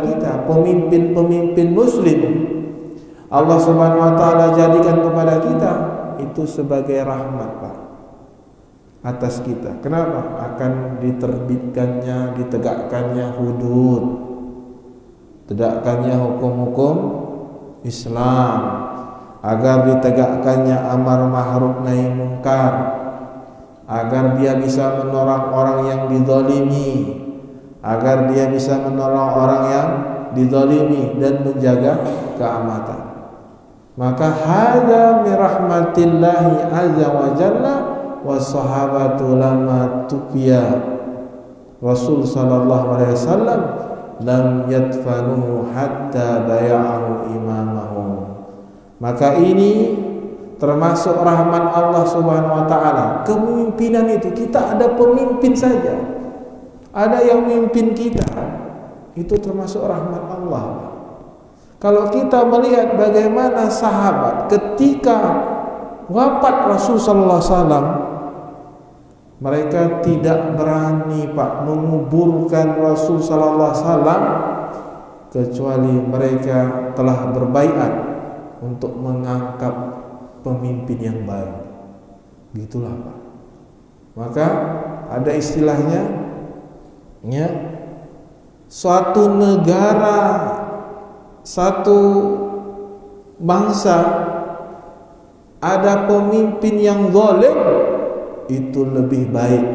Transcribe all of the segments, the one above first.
kita, pemimpin-pemimpin muslim, Allah Subhanahu wa taala jadikan kepada kita itu sebagai rahmat, Pak, atas kita. Kenapa? Akan diterbitkannya, ditegakkannya hudud, tegakkannya hukum-hukum Islam, agar ditegakkannya amar ma'ruf nahi munkar, agar dia bisa menolong orang yang dizalimi, agar dia bisa menolong orang yang dizalimi dan menjaga keamatan. Maka hadza min rahmatillahi azza wa jalla, wa sahabatu lamma tufiya Rasul sallallahu alaihi wasallam lam yadfanuhu hatta bay'ahu imamahu. Maka ini termasuk rahmat Allah Subhanahu wa taala. Kepemimpinan itu, kita ada pemimpin saja, ada yang memimpin kita, itu termasuk rahmat Allah. Kalau kita melihat bagaimana sahabat ketika wafat Rasul sallallahu alaihi wasallam, mereka tidak berani, Pak, menguburkan Rasul sallallahu alaihi wasallam kecuali mereka telah berbaiat untuk mengangkat pemimpin yang baru. Gitulah, Pak. Maka ada istilahnya, ya, suatu negara, satu bangsa ada pemimpin yang zalim, itu lebih baik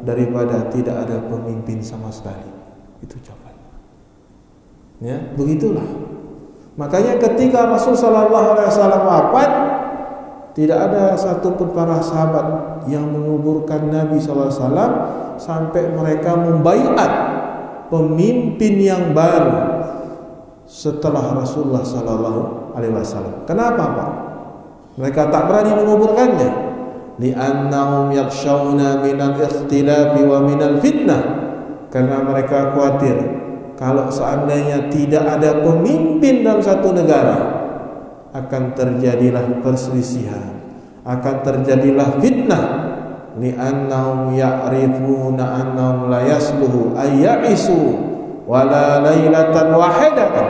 daripada tidak ada pemimpin sama sekali. Itu jawaban. Ya, begitulah. Makanya ketika Rasul sallallahu alaihi wasallam wafat, tidak ada satupun para sahabat yang menguburkan Nabi sallallahu alaihi wasallam sampai mereka membaiat pemimpin yang baru setelah Rasulullah sallallahu alaihi wasallam. Kenapa, Pak? Mereka tak berani menguburkannya. Li'annahum yakhshawna minal ikhtilafi wa minal fitnah. Karena mereka khawatir kalau seandainya tidak ada pemimpin dalam satu negara, akan terjadilah perselisihan, akan terjadilah fitnah. Li'annahum ya'rifuna annahum la yasluhu ayya'isu wala lailatan wahidatan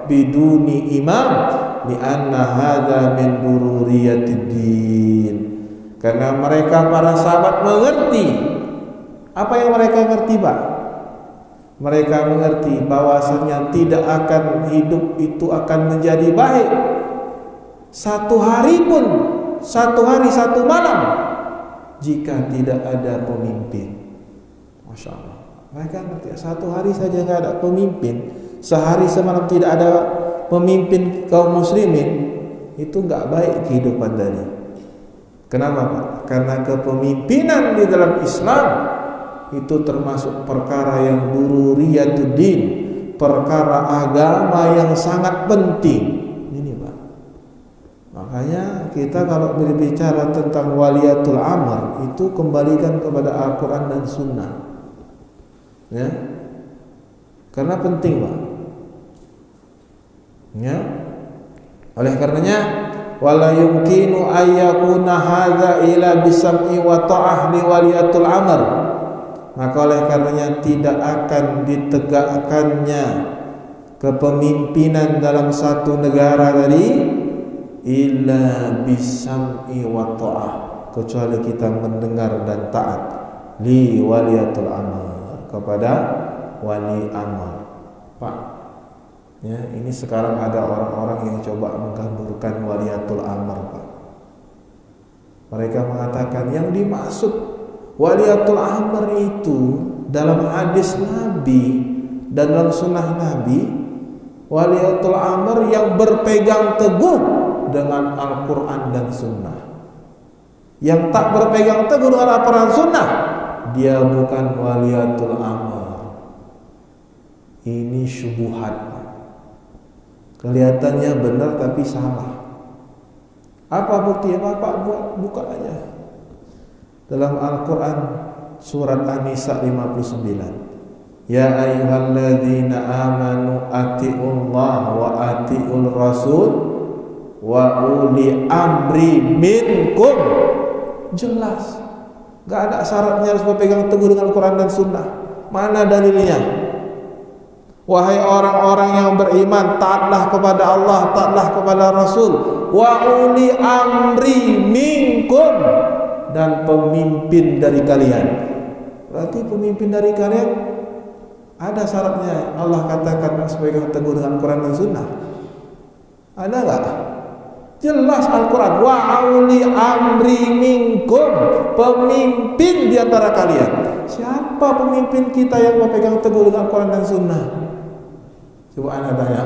biduni imam, li'anna hadza min dururiyatid din. Karena mereka para sahabat mengerti. Apa yang mereka ngerti, Pak? Mereka mengerti bahwasanya tidak akan hidup itu akan menjadi baik satu hari pun, satu hari satu malam, jika tidak ada pemimpin. Masya Allah. Mereka ngerti, satu hari saja nggak ada pemimpin, sehari semalam tidak ada pemimpin kaum muslimin, itu nggak baik kehidupan tadi. Kenapa, Pak? Karena kepemimpinan di dalam Islam itu termasuk perkara yang dururiyatuddin, perkara agama yang sangat penting. Ini, Pak. Makanya kita kalau berbicara tentang waliyatul amr, itu kembalikan kepada Al-Quran dan Sunnah. Ya, karena penting, Pak. Ya, oleh karenanya wala yumkinu ayyakuna hadza ila bisam'i wa ta'ah li waliyatul amr. Maka oleh karenanya tidak akan ditegakkannya kepemimpinan dalam satu negara tadi illa bisam'i wa ta'ah, kecuali kita mendengar dan taat li waliyatul amr, kepada wali amr. Pak, ya, ini sekarang ada orang-orang yang coba mengkaburkan waliyatul amr, Pak. Mereka mengatakan yang dimaksud waliyatul amr itu dalam hadis Nabi dan dalam sunnah Nabi, waliyatul amr yang berpegang teguh dengan Al-Quran dan sunnah. Yang tak berpegang teguh dengan Al-Quran dan sunnah, dia bukan waliyatul amr. Ini syubhat. Kelihatannya benar tapi salah. Apa buktinya? Bapak buka aja dalam Al-Quran surat An-Nisa 59. Ya ayyuhalladzina amanu ati'ullah wa ati'ul rasul wa uli amri minkum. Jelas, gak ada syaratnya harus berpegang teguh dengan Al-Quran dan Sunnah. Mana dalilnya? Wahai orang-orang yang beriman, taatlah kepada Allah, taatlah kepada Rasul. Wa uli amri minkum, dan pemimpin dari kalian. Berarti pemimpin dari kalian ada syaratnya. Allah katakan sebagai teguh dengan Quran dan Sunnah. Ada enggak? Jelas Al-Quran. Wa uli amri minkum, pemimpin di antara kalian. Siapa pemimpin kita yang memegang teguh dengan Quran dan Sunnah? Coba anda tanya.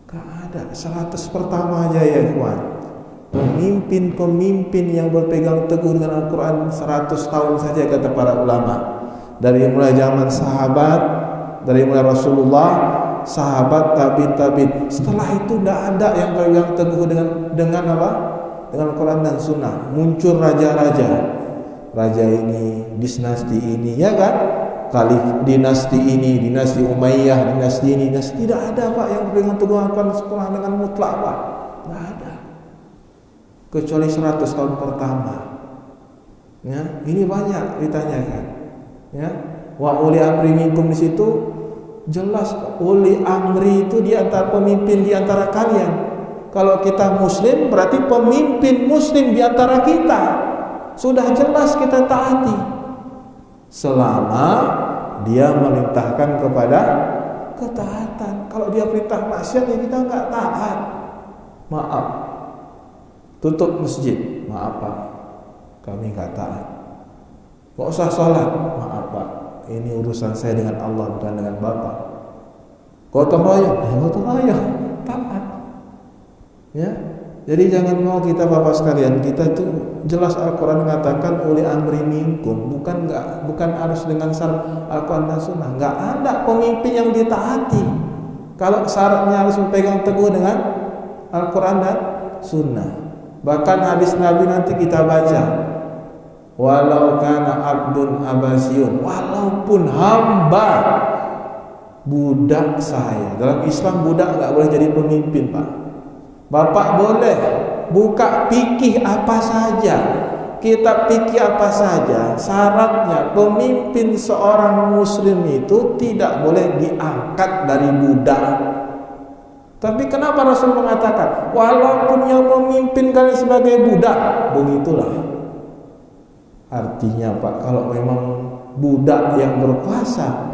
Gak ada. 100 pertama aja ya ikhwan. Pemimpin-pemimpin yang berpegang teguh dengan Al-Quran 100 tahun saja kata para ulama. Dari mulai zaman sahabat, dari mulai Rasulullah, sahabat, tabi'in. Setelah itu tidak ada yang berpegang teguh dengan apa? Dengan Quran dan Sunnah. Muncul raja-raja. Raja ini, dinasti ini, ya kan? Khalif dinasti ini, dinasti Umayyah, dinasti ini, dinasti. Tidak ada Pak yang berpegang teguh Al-Quran sekolah dengan mutlak Pak. Tidak ada. Kecuali 100 tahun pertama. Ya, ini banyak ditanyakan. Ya, wa uli amri minkum, di situ jelas uli amri itu di antara pemimpin di antara kalian. Kalau kita muslim berarti pemimpin muslim di antara kita. Sudah jelas kita taati. Selama dia memerintahkan kepada ketaatan. Kalau dia perintah maksiat ya kita enggak taat. Maaf. Tutup masjid. Maaf Pak, kami enggak taat. Enggak usah sholat. Maaf Pak, ini urusan saya dengan Allah bukan dengan Bapak. Gotong royong, gotong royong, taat. Ya, jadi jangan mau kita Bapak sekalian, kita itu jelas Al-Quran mengatakan uli amri minkum, bukan harus dengan syarat Al-Quran dan Sunnah. Enggak ada pemimpin yang ditaati kalau syaratnya harus memegang teguh dengan Al-Quran dan Sunnah. Bahkan hadis Nabi nanti kita baca, walau kana abdun abasyun, walaupun hamba budak saya. Dalam Islam budak enggak boleh jadi pemimpin Pak. Bapak boleh buka fikih apa saja, kitab fikih apa saja, syaratnya pemimpin seorang muslim itu tidak boleh diangkat dari budak. Tapi kenapa Rasul mengatakan walaupun yang memimpin kalian sebagai budak? Begitulah artinya Pak, kalau memang budak yang berkuasa,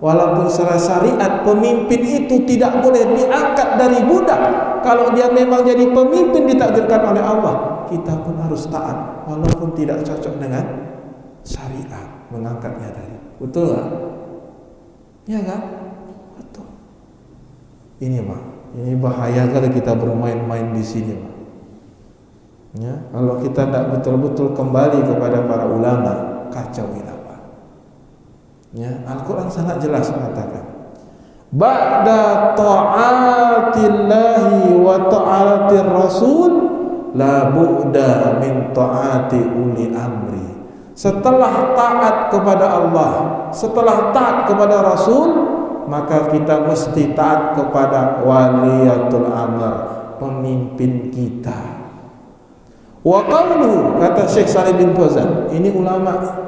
walaupun secara syariat pemimpin itu tidak boleh diangkat dari budak. Kalau dia memang jadi pemimpin ditakdirkan oleh Allah, kita pun harus taat walaupun tidak cocok dengan syariat mengangkatnya dari. Betul tak? Ya kan? Betul. Ini Pak, ini bahaya kalau kita bermain-main di sini Pak. Ya, kalau kita tidak betul-betul kembali kepada para ulama, kacau kita Pak. Ya, Al-Quran sangat jelas mengatakan ba'da ta'atillahi wa ta'atir rasul la bu'da min ta'ati uli amri. Setelah taat kepada Allah, setelah taat kepada Rasul, maka kita mesti taat kepada waliyatul amr, pemimpin kita. Wa qawlu, kata Syekh Shalih bin Fauzan, ini ulama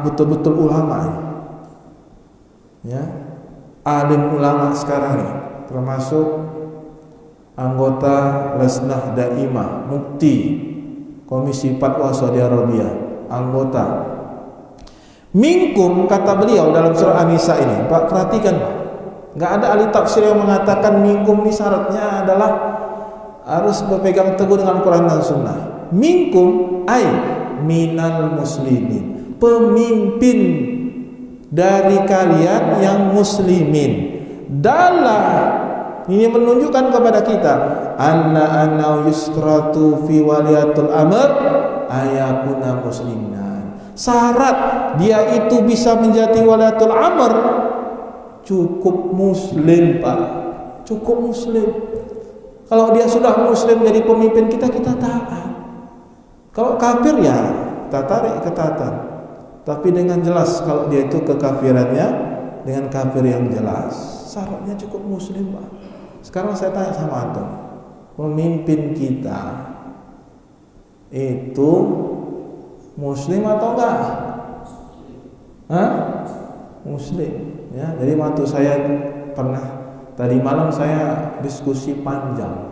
betul-betul ulama ya, alim ulama sekarang nih, termasuk anggota Lajnah Daimah, mufti Komisi Fatwa Saudi Arabia, anggota. Minkum, kata beliau dalam surah An-Nisa ini, Pak perhatikan Pak, nggak ada ahli tafsir yang mengatakan minkum ini syaratnya adalah harus berpegang teguh dengan Quran dan Sunnah. Minkum ay minal muslimin, pemimpin dari kalian yang muslimin. Ini menunjukkan kepada kita anna yusratu fi waliyatul amr ayakuna musliman. Syarat dia itu bisa menjadi waliyatul amr cukup muslim Pak, cukup muslim. Kalau dia sudah muslim jadi pemimpin kita taat. Kalau kafir ya kita tarik ketaatan. Tapi dengan jelas kalau dia itu kekafirannya dengan kafir yang jelas. Syaratnya cukup muslim Pak. Sekarang saya tanya sama antum, pemimpin kita itu muslim atau enggak? Hah? muslim. Ya, jadi waktu saya pernah tadi malam saya diskusi panjang,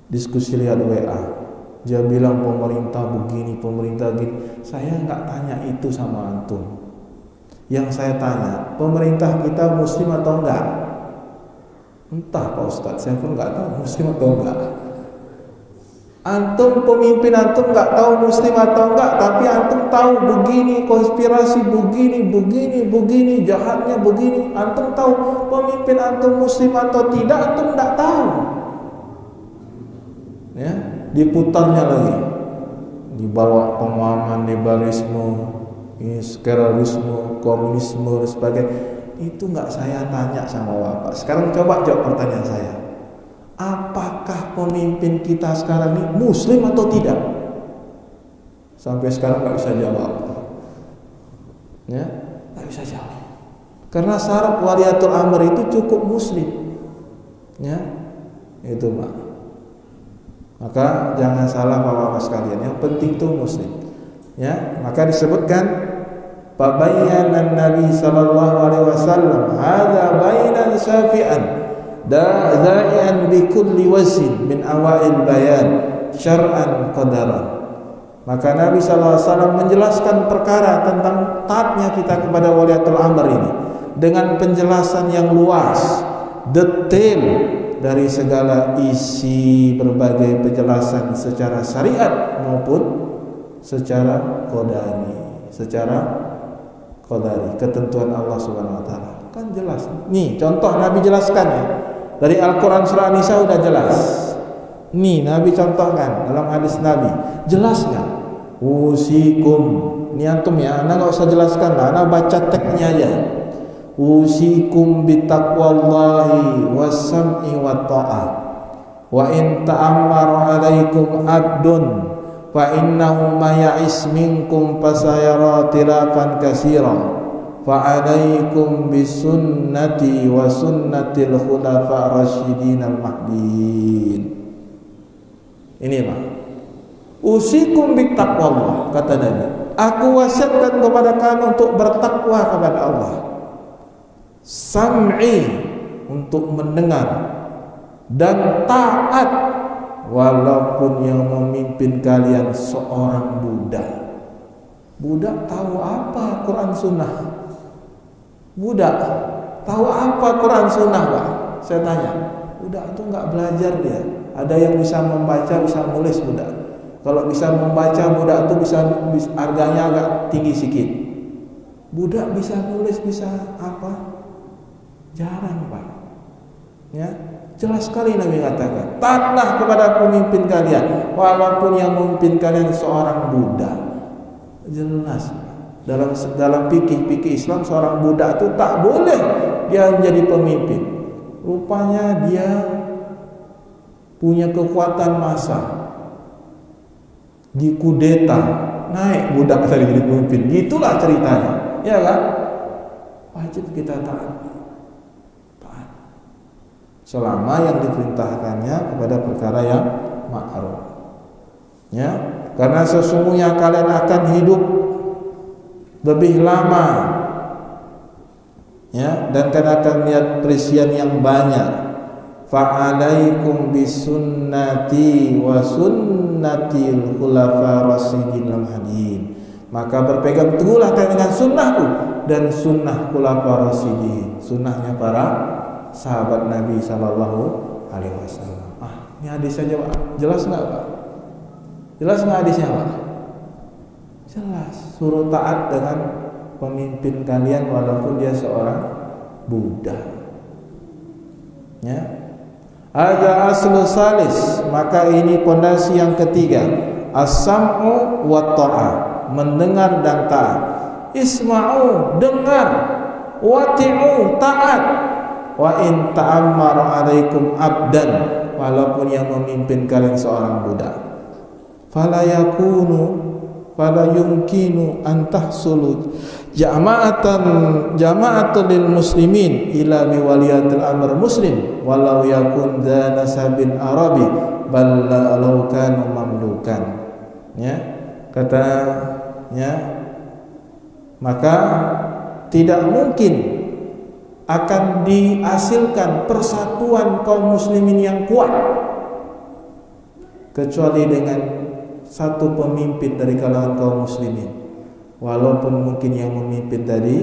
diskusi lihat WA. Dia bilang pemerintah begini, pemerintah begini. Saya nggak tanya itu sama antum. Yang saya tanya, pemerintah kita muslim atau enggak? Entah Pak Ustadz, saya pun nggak tahu muslim atau enggak. Antum pemimpin antum nggak tahu muslim atau enggak, tapi antum tahu begini konspirasi, begini jahatnya begini. Antum tahu pemimpin antum muslim atau tidak, antum nggak tahu. Ya, diputarnya lagi, dibawa pemahaman liberalisme, terorisme, komunisme dan sebagainya. Itu nggak saya tanya sama Bapak. Sekarang coba jawab pertanyaan saya. Apakah pemimpin kita sekarang ini muslim atau tidak? Sampai sekarang nggak bisa jawab. Ya, nggak bisa jawab. Karena syarat waliatul amr itu cukup muslim. Ya, itu Pak. Maka jangan salah Bapak-bapak sekalian. Yang penting itu muslim. Ya, maka disebutkan Fabayyana Nabi sallallahu alaihi wasallam hadza bainan syafi'an da'ian bi kulli wajhin min awail bayan syar'an qadaran. Maka Nabi sallallahu alaihi wasallam menjelaskan perkara tentang taatnya kita kepada waliatul amr ini dengan penjelasan yang luas, detail dari segala isi berbagai penjelasan secara syariat maupun secara qadari, ketentuan Allah Subhanahu wa taala. Kan jelas. Nih, contoh Nabi jelaskan ya. Dari Al-Qur'an surah Nisa udah jelas. Nih, Nabi contohkan dalam hadis Nabi. Jelas enggak? Usikum. Ini antum ya, Anda enggak usah jelaskan lah, Anda baca teksnya aja. Usikum bitaqwallahi was-sam'i wat ta'ah. Wa in ta'ammara 'alaikum 'abdun fa innahu ma ya'is minkum fasayara tilafan katsiran fa 'alaikum bisunnati wa sunnatil khulafa rasyidin al-mahdiyyin. Ini Pak. Usikum bittaqwallah, kata Nabi. Aku wasiatkan kepada kamu untuk bertakwa kepada Allah. Sam'i, untuk mendengar, dan taat walaupun yang memimpin kalian seorang budak. Budak tahu apa Quran Sunnah? Budak tahu apa Quran Sunnah Pak? Saya tanya. Budak itu nggak belajar dia. Ada yang bisa membaca, bisa nulis budak. Kalau bisa membaca budak itu bisa harganya agak tinggi sedikit. Budak bisa nulis, bisa apa? Jarang Pak. Ya. Jelas sekali Nabi katakan, taatlah kepada pemimpin kalian walaupun yang memimpin kalian seorang budak. Jelas dalam fikih Islam seorang budak itu tak boleh dia menjadi pemimpin. Rupanya dia punya kekuatan massa, dikudeta, naik budak tadi jadi pemimpin. Gitulah ceritanya, ya kan? Wajib kita taat. Selama yang diperintahkannya kepada perkara yang ma'ruf. Ya, karena sesungguhnya kalian akan hidup lebih lama. Ya, dan kalian akan melihat perisian yang banyak. Fa'alaikum bisunnati wa sunnatil khulafa rasyidin al-mahdiyyin. Maka berpegang teguhlah kalian dengan sunnahku dan sunnah khulafa rasyidin, sunnahnya para sahabat Nabi sallallahu alaihi wasallam. Ini hadis saja Pak. Jelas enggak Pak? Jelas enggak hadisnya Pak? Jelas. Suruh taat dengan pemimpin kalian walaupun dia seorang budak. Ya. Ada aslu salis, maka ini pondasi yang ketiga. As-sam'u wa ta'ah, mendengar dan taat. Isma'u, dengar. Wati'u, taat. Wa in ta'ammara 'alaikum 'abdan, walaupun yang memimpin kalian seorang budak. Fala yumkinu an tahsulu jama'atan lil muslimin ila bi waliyatil amr muslim walau yakun dza nasabin arabi bal law kanu mamlukan. Ya, katanya maka tidak mungkin akan dihasilkan persatuan kaum muslimin yang kuat kecuali dengan satu pemimpin dari kalangan kaum muslimin. Walaupun mungkin yang memimpin tadi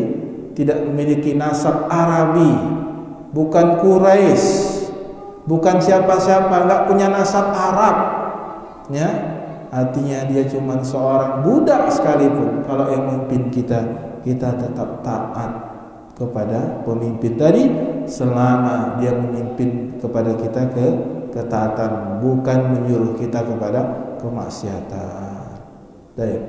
tidak memiliki nasab Arabi, bukan Quraisy, bukan siapa-siapa, enggak punya nasab Arab, ya. Artinya dia cuma seorang budak sekalipun, kalau yang memimpin kita tetap taat kepada pemimpin tadi selama dia memimpin kepada kita ke ketaatan, bukan menyuruh kita kepada kemaksiatan. Baik.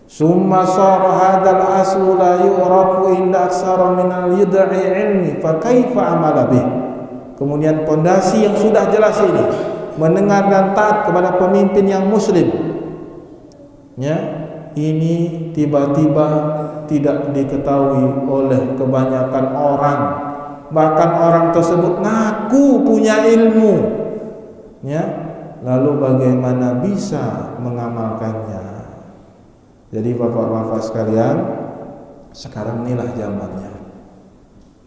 Summa sara hadzal aslu la yu'rafu inda aksara min al-yid'i ilmi fa kaifa amala bih. Kemudian pondasi yang sudah jelas ini, mendengar dan taat kepada pemimpin yang muslim, ya, ini tiba-tiba tidak diketahui oleh kebanyakan orang. Bahkan orang tersebut ngaku punya ilmu, ya, lalu bagaimana bisa mengamalkannya? Jadi bapak-bapak sekalian, sekarang inilah zamannya.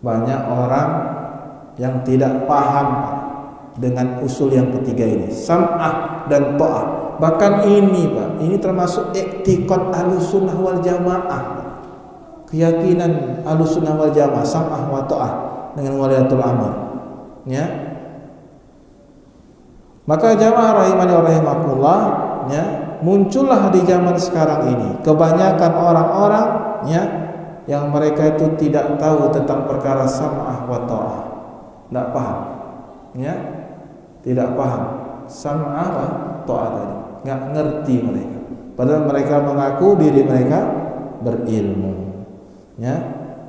Banyak orang yang tidak paham dengan usul yang ketiga ini, sam'ah dan ta'ah. Bahkan ini Pak, ini termasuk i'tiqad Ahlussunnah wal Jamaah. Keyakinan Ahlussunnah wal Jamaah, sam'ah wa ta'ah dengan waliyatul amr, ya. Maka jamaah rahimani wa rahimakumullah, ya, muncullah di zaman sekarang ini kebanyakan orang-orang, ya, yang mereka itu tidak tahu tentang perkara sam'ah wa ta'ah. Tidak paham, ya, tidak paham sam'ah wa ta'ah tadi, nggak ngerti mereka. Padahal mereka mengaku diri mereka berilmu, ya.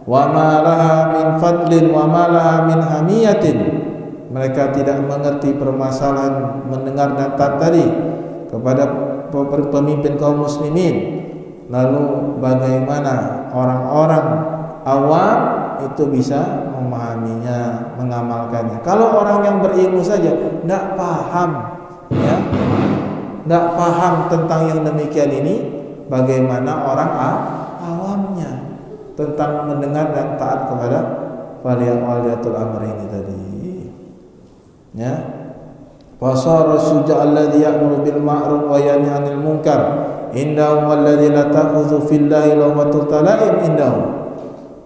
Wa ma laha min fadlin wa ma laha min hamiyatin. Mereka tidak mengerti permasalahan mendengar dan taat tadi kepada pemimpin kaum muslimin. Lalu bagaimana orang-orang awam itu bisa memahaminya, mengamalkannya? Kalau orang yang berilmu saja tidak paham, ya, tidak paham tentang yang demikian ini, bagaimana orang awamnya tentang mendengar dan taat kepada waliyatul amr ini tadi, ya. Fasara syuja' alladhi ya'muru bil ma'ruf wa yanha 'anil munkar indahu walladhi la ta'khudhu fillahi lawmatul tala'im indahu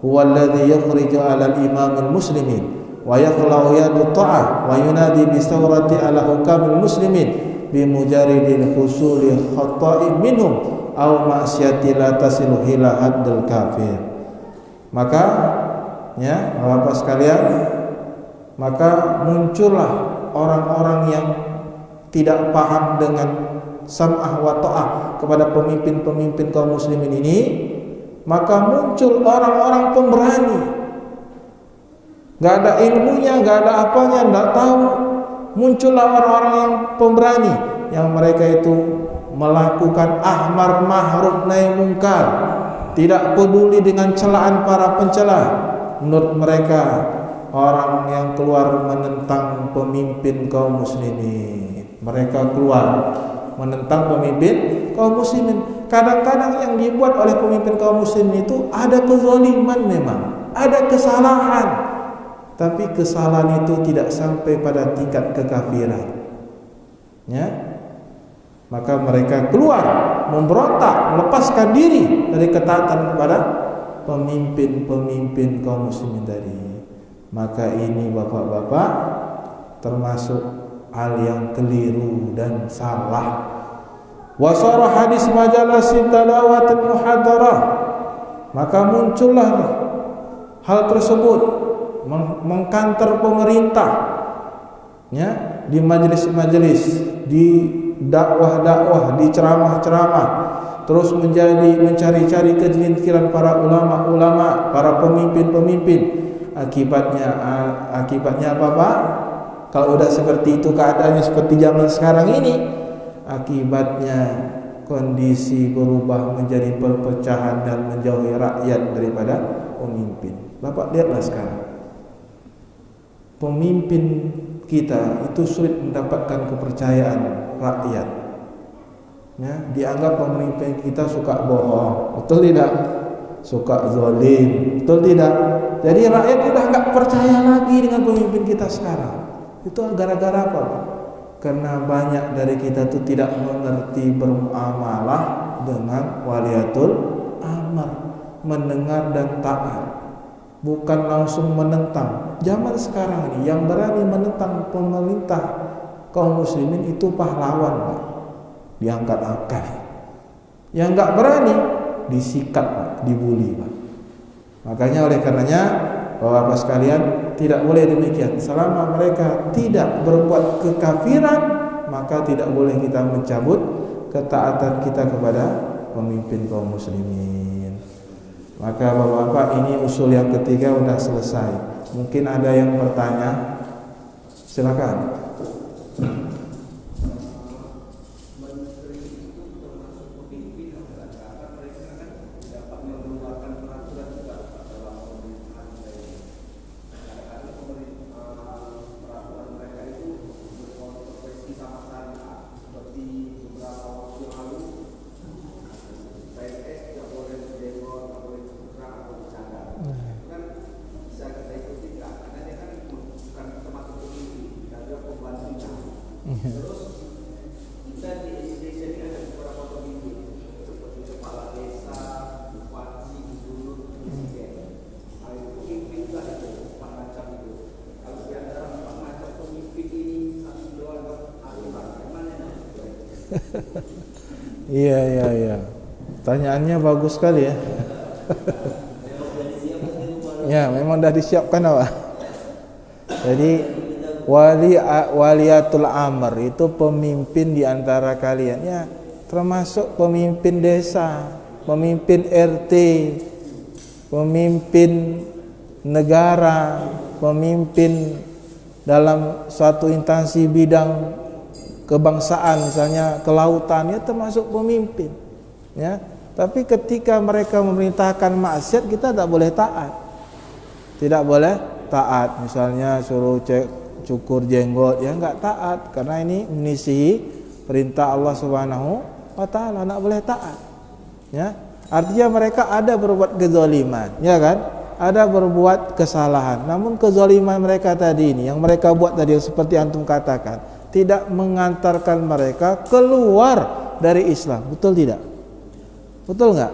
huwa alladhi yukhriju 'ala al-imam al-muslimin wa yakhla'u yadu ta'ah wa yunadi bi sawrati 'ala hukamil muslimin bi mujaridil husuli khata'in minhum aw ma'siyati la tasilu ila haddil kafir. Maka, ya, Bapak sekalian, maka muncullah orang-orang yang tidak paham dengan sam'ah wa ta'ah kepada pemimpin-pemimpin kaum muslimin ini. Maka muncul orang-orang pemberani, gak ada ilmunya, gak ada apanya, gak tahu. Muncullah orang-orang yang pemberani, yang mereka itu melakukan ahmar ma'ruf nahi mungkar, tidak peduli dengan celaan para pencela. Menurut mereka, orang yang keluar menentang pemimpin kaum muslimin, mereka keluar menentang pemimpin kaum muslimin. Kadang-kadang yang dibuat oleh pemimpin kaum muslimin itu ada kezaliman, memang ada kesalahan, tapi kesalahan itu tidak sampai pada tingkat kekafiran, ya. Maka mereka keluar memberontak, melepaskan diri dari ketaatan kepada pemimpin-pemimpin kaum muslimin tadi. Maka ini bapak-bapak termasuk hal yang keliru dan salah. Wasara hadis majalis tilawat muhadarah. Maka muncullah hal tersebut mengkanter pemerintah, ya, di majelis-majelis, di dakwah-dakwah, di ceramah-ceramah, terus mencari-cari kezinkiran para ulama-ulama, para pemimpin-pemimpin. Akibatnya apa Pak? Kalau udah seperti itu keadaannya seperti zaman sekarang ini, akibatnya kondisi berubah menjadi perpecahan dan menjauhi rakyat daripada pemimpin. Bapak lihatlah sekarang, pemimpin kita itu sulit mendapatkan kepercayaan rakyat, ya. Dianggap pemimpin kita suka bohong, betul tidak? suka zalim, betul tidak? Jadi rakyat udah nggak percaya lagi dengan pemimpin kita sekarang. Itu gara-gara apa, Pak? Karena banyak dari kita tuh tidak mengerti bermuamalah dengan waliatul amr, mendengar dan taat, bukan langsung menentang. Zaman sekarang ini yang berani menentang pemerintah kaum muslimin itu pahlawan, Pak. Diangkat-angkat. Yang nggak berani disikat, Pak, dibully, Pak. Makanya oleh karenanya Bapak-bapak sekalian, tidak boleh demikian. Selama mereka tidak berbuat kekafiran, maka tidak boleh kita mencabut ketaatan kita kepada pemimpin kaum muslimin. Maka Bapak-bapak, ini usul yang ketiga sudah selesai. Mungkin ada yang bertanya, silakan. Iya. Pertanyaannya bagus sekali ya. Ya, memang dah disiapkan apa? Jadi waliatul amr itu pemimpin di antara kalian, ya, termasuk pemimpin desa, pemimpin RT, pemimpin negara, pemimpin dalam suatu instansi bidang kebangsaan, misalnya kelautan, ya termasuk pemimpin, ya. Tapi ketika mereka memerintahkan maksiat, kita tak boleh taat. Tidak boleh taat. Misalnya suruh cukur jenggot, ya enggak taat, karena ini menyisihi perintah Allah Subhanahu wa taala, enggak boleh taat. Ya. Artinya mereka ada berbuat kezaliman, ya kan? Ada berbuat kesalahan. Namun kezaliman mereka tadi ini, yang mereka buat tadi yang seperti antum katakan, tidak mengantarkan mereka keluar dari Islam. Betul tidak? Betul enggak?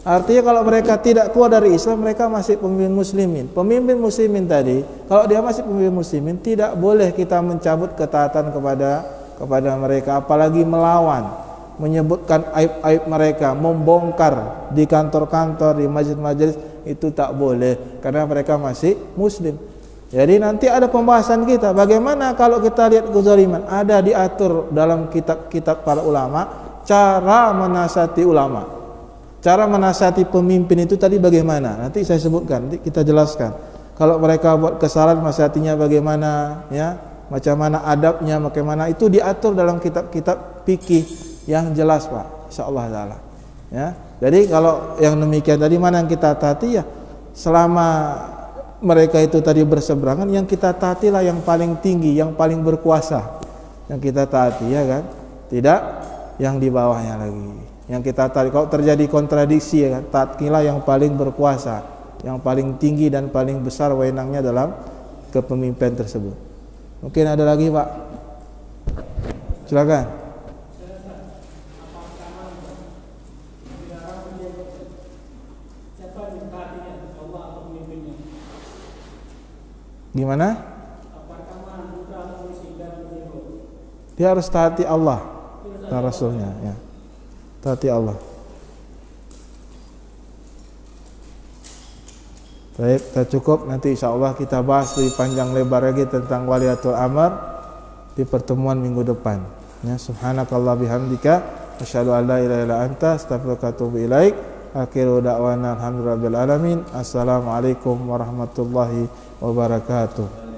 Artinya kalau mereka tidak keluar dari Islam, mereka masih pemimpin muslimin. Pemimpin muslimin tadi, kalau dia masih pemimpin muslimin, tidak boleh kita mencabut ketaatan kepada mereka, apalagi melawan, menyebutkan aib-aib mereka, membongkar di kantor-kantor, di majelis-majelis, itu tak boleh, karena mereka masih muslim. Jadi nanti ada pembahasan kita, bagaimana kalau kita lihat kezaliman, ada diatur dalam kitab-kitab para ulama, cara menasihati ulama. Cara menasihati pemimpin itu tadi bagaimana? Nanti saya sebutkan, nanti kita jelaskan. Kalau mereka buat kesalahan, nasihatinya bagaimana, ya, macam mana adabnya, bagaimana, itu diatur dalam kitab-kitab fikih yang jelas, Pak, insyaallah taala. Ya. Jadi kalau yang demikian tadi, mana yang kita taati, ya, selama mereka itu tadi berseberangan, yang kita taatilah yang paling tinggi, yang paling berkuasa, yang kita taati, ya kan? Tidak yang di bawahnya lagi. Yang kita taati, kalau terjadi kontradiksi, ya kan, taatilah yang paling berkuasa, yang paling tinggi dan paling besar wewenangnya dalam kepemimpinan tersebut. Mungkin ada lagi, Pak? Silakan. Gimana? Dia harus taati Allah dan Rasulnya, ya. Taati Allah. Baik, kita cukup. Nanti insyaallah kita bahas lebih panjang lebar lagi tentang waliatul amr di pertemuan minggu depan. Ya, subhanakallah bihamdika asyhadu an la ilaha illa anta astaghfiruka wa atubu ilaik. Akhiru da'wana alhamdulillahil alamin. Assalamualaikum warahmatullahi wabarakatuh.